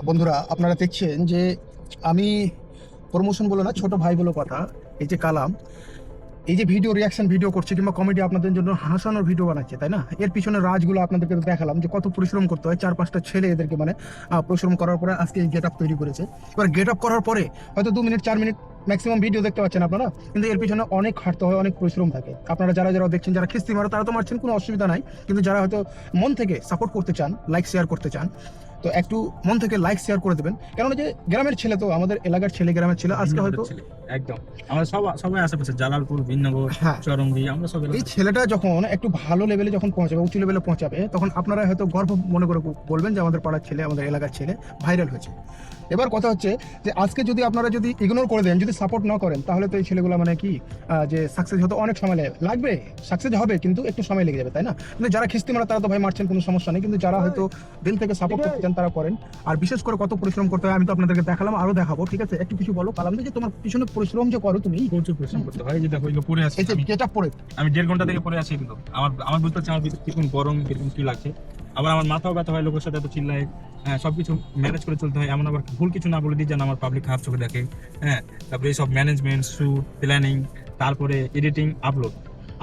বন্ধুরা আপনারা দেখছেন যে আমি প্রমোশন বলো না, ছোট ভাই বলো কথা, এই যে কালাম এই যে ভিডিও রিয়াকশন ভিডিও করছে কিংবা কমেডি আপনাদের জন্য হাসানোর ভিডিও বানাচ্ছে, তাই না? এর পিছনে রাজগুলো আপনাদেরকে দেখালাম যে কত পরিশ্রম করতে হয়। 4-5টা ছেলে এদেরকে পরিশ্রম করার পরে আজকে এই গেট আপ তৈরি করেছে। এবার গেট আপ করার পরে হয়তো 2 মিনিট 4 মিনিট ম্যাক্সিমাম ভিডিও দেখতে পাচ্ছেন আপনারা, কিন্তু এর পিছনে অনেক খাটতে হয়, অনেক পরিশ্রম থাকে। আপনারা যারা যারা দেখছেন, যারা খিস্তি মারো তারা তো মারছেন, কোনো অসুবিধা নাই, কিন্তু যারা হয়তো মন থেকে সাপোর্ট করতে চান, লাইক শেয়ার করতে চান, তো একটু মন থেকে লাইক শেয়ার করে দেবেন। কেননা যে গ্রামের ছেলে, তো আমাদের এলাকার ছেলে, গ্রামের ছেলে, আজকে হয়তো একদম আমরা সবাই আশেপাশে জালালপুর, ভিন্নগর, হ্যাঁ, চরঙ্গি, আমরা সব এই ছেলেটা যখন একটু ভালো লেভেলে যখন পৌঁছাবে, উঁচু লেভেলে পৌঁছাবে, তখন আপনারা হয়তো গর্ব মনে করে বলবেন যে আমাদের পাড়ার ছেলে, আমাদের এলাকার ছেলে ভাইরাল হয়েছে। এবার কথা হচ্ছে যে আজকে যদি আপনারা যদি ইগনোর করে দেন, যদি সাপোর্ট না করেন, তাহলে তো এই ছেলেগুলো কি যে সাকসেস হতে অনেক সময় লাগবে। সাকসেস হবে কিন্তু একটু সময় লেগে যাবে, তাই না? কিন্তু যারা খিস্তি মারা তারা তো ভাই মারছেন, কোনো সমস্যা নেই, কিন্তু যারা হয়তো দিল থেকে সাপোর্ট করতে চান তারা করেন। আর বিশেষ করে কত পরিশ্রম করতে হয় আমি তো আপনাদেরকে দেখালাম, আরো দেখাবো। ঠিক আছে, একটু কিছু বলো কালাম, যে তোমার পিছনে পরিশ্রম যে করো তুমি, প্রচুর পরিশ্রম করতে হয়। এই যে দেখো, এগুলো পরে আছে, এই যে গেট আপ পরে আমি 1.5 ঘন্টা থেকে পরে আছি। এগুলো আমার বুঝতে পারছি আমার ভিতরে কিরকম গরম, কিরকম কি লাগছে। আবার আমার মাথাও ব্যথা হয়, লোকের সাথে এত চিল্লায়। হ্যাঁ, সবকিছু ম্যানেজ করে চলতে হয়, এমন আবার ভুল কিছু না বলে দিই যেন আমার পাবলিক খারাপ চোখে দেখে। হ্যাঁ, তারপরে এইসব ম্যানেজমেন্ট, শুট, প্ল্যানিং, তারপরে এডিটিং, আপলোড।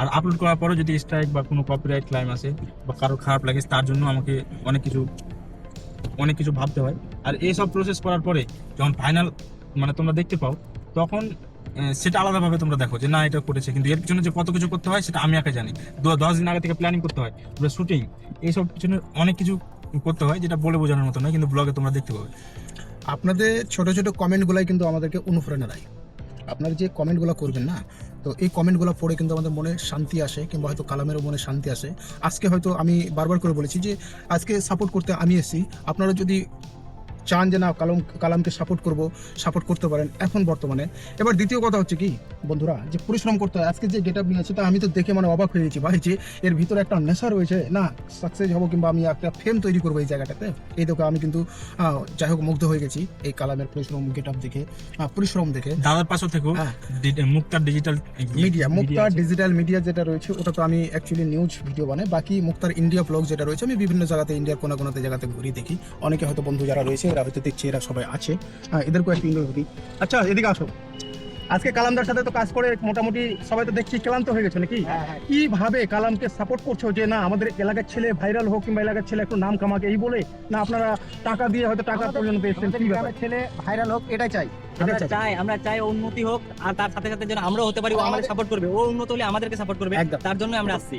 আর আপলোড করার পরে যদি স্ট্রাইক বা কোনো কপিরাইট ক্লাইম আসে বা কারো খারাপ লাগে, তার জন্য আমাকে অনেক কিছু ভাবতে হয়। আর এইসব প্রসেস করার পরে যখন ফাইনাল তোমরা দেখতে পাও, তখন সেটা আলাদাভাবে তোমরা দেখো যে না, এটা করেছে। কিন্তু এর পিছনে যে কত কিছু করতে হয় সেটা আমি একা জানি। 10 দিন আগে থেকে প্ল্যানিং করতে হয়, শুটিং, এইসব পিছনে অনেক কিছু করতে হয়, যেটা বলে বোঝানোর মতো নয়, কিন্তু ব্লগে তোমরা দেখতে পাবে। আপনাদের ছোট ছোট কমেন্টগুলাই কিন্তু আমাদেরকে অনুপ্রেরণা দেয়। আপনারা যে কমেন্টগুলো করবেন না, তো এই কমেন্টগুলো পড়ে কিন্তু আমাদের মনে শান্তি আসে, কিংবা হয়তো কালামেরও মনে শান্তি আসে। আজকে হয়তো আমি বারবার করে বলেছি যে আজকে সাপোর্ট করতে আমি এসেছি। আপনারা যদি চান যে না কালামকে সাপোর্ট করতে পারেন এখন বর্তমানে। এবার দ্বিতীয় কথা হচ্ছে কি বন্ধুরা, যে পরিশ্রম করতে হয়। আজকে যে গেট আপ নিয়েছে তা আমি তো দেখে অবাক হয়ে গেছি ভাই, যে এর ভিতরে একটা নেশা রয়েছে না, সাকসেস হবো কিংবা আমি একটা ফেম তৈরি করবো এই জায়গাটাতে। এই দেখো আমি কিন্তু যাই হোক মুগ্ধ হয়ে গেছি এই কালামের পরিশ্রম, গেট আপ দেখে, পরিশ্রম দেখে। দাদার পাশে থেকেও মুক্তার ডিজিটাল মিডিয়া যেটা রয়েছে, ওটা তো আমি অ্যাকচুয়ালি নিউজ ভিডিও বানাই। বাকি মুক্তার ইন্ডিয়া ব্লগ যেটা রয়েছে, আমি বিভিন্ন জায়গাতে, ইন্ডিয়ার কোনো জায়গাতে ঘুরি, দেখি। অনেকে হয়তো বন্ধু যারা রয়েছে এরা হয়তো দেখছে, এরা সবাই আছে, এদেরকেও একটা ইন্টারভিউ দিই। আচ্ছা, এদিকে আসো। আজকে কালামদার সাথে তো কাজ করে মোটামুটি সবাই তো দেখছি ক্লান্ত হয়ে গেছে নাকি? কিভাবে কালামকে সাপোর্ট করছো যে না আমাদের এলাকার ছেলে ভাইরাল হোক, কিংবা এলাকার ছেলে একটু নাম কামাকে, এই বলে না আপনারা টাকা দিয়ে হয়তো টাকা পর্যন্ত পেয়েছেন? ছেলে ভাইরাল হোক এটাই চাই। আমরা চাই উন্নতি হোক, আর তার সাথে সাথে যেন আমরাও হতে পারি। ও আমাদের সাপোর্ট করবে, ও উন্নত হলে আমাদেরকে সাপোর্ট করবে, তার জন্য আমরা আসছি।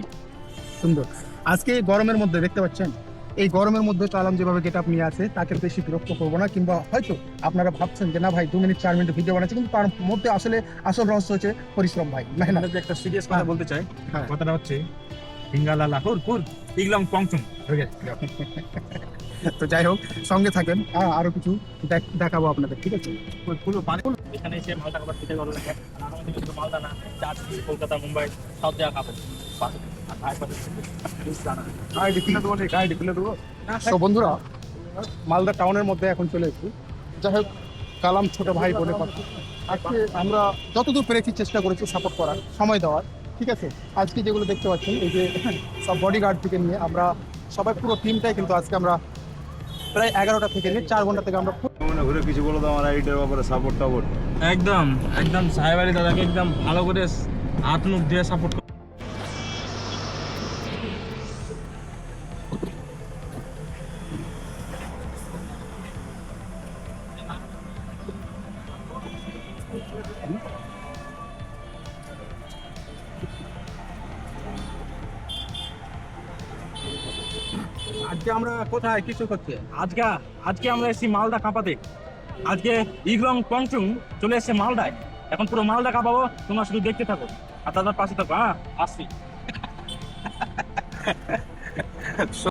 সুন্দর। আজকে গরমের মধ্যে দেখতে পাচ্ছেন, এই গরমের মধ্যে কালাম যেভাবে গেট আপ নিয়ে আছে, তাকে বেশি বিরক্ত করবো না। কিংবা হয়তো আপনারা ভাবছেন যে না ভাই 2 মিনিট 4 মিনিট ভিডিও বানাচ্ছে, কিন্তু তার মধ্যে আসল রহস্য হচ্ছে পরিশ্রম ভাই। মেহনত। একটা সিরিয়াস কথা বলতে চাই, কথাটা হচ্ছে হিঙ্গালালা হুর ইগলাম পংচুং হয়ে গেছে। তো যাই হোক, সঙ্গে থাকেন, আরো কিছু দেখাবো আপনাদের, ঠিক আছে? পুরো পানি এখানে এসে মালটা খাবার খেতে ভালো লাগে। আর আমাদের কিন্তু মালদা না, কলকাতা, মুম্বাই সব জায়গা খাবো। তো বন্ধুরা, মালদা টাউনের মধ্যে এখন চলে এসেছি। যাই হোক, কালাম ছোট ভাই বলে কথা। আজকে আমরা যতদূর পেরেছি চেষ্টা করেছি সাপোর্ট করার, সময় দেওয়ার, ঠিক আছে? আজকে যেগুলো দেখতে পাচ্ছেন, এই যে সব বডিগার্ড থেকে নিয়ে আমরা সবাই, পুরো টিমটাই কিন্তু আজকে আমরা প্রায় 11টা থেকে নিয়ে 4 ঘন্টা থেকে আমরা ঘুরে কিছু বলো তো আমার আইডিয়ার ব্যাপারে, সাপোর্ট একদম সাহেব আলী দাদাকে একদম ভালো করে হাত মুখ দিয়ে সাপোর্ট। আজকে আমরা কোথায় কিছু করছি? আজকে আমরা এসেছি মালদা কাঁপাতে। আজকে ইগলং পংচুং চলে এসেছে মালদায়। এখন পুরো মালদা কাঁপাবো, তোমরা শুধু দেখতে থাকো আর দাদার পাশে থাকো। আসছি।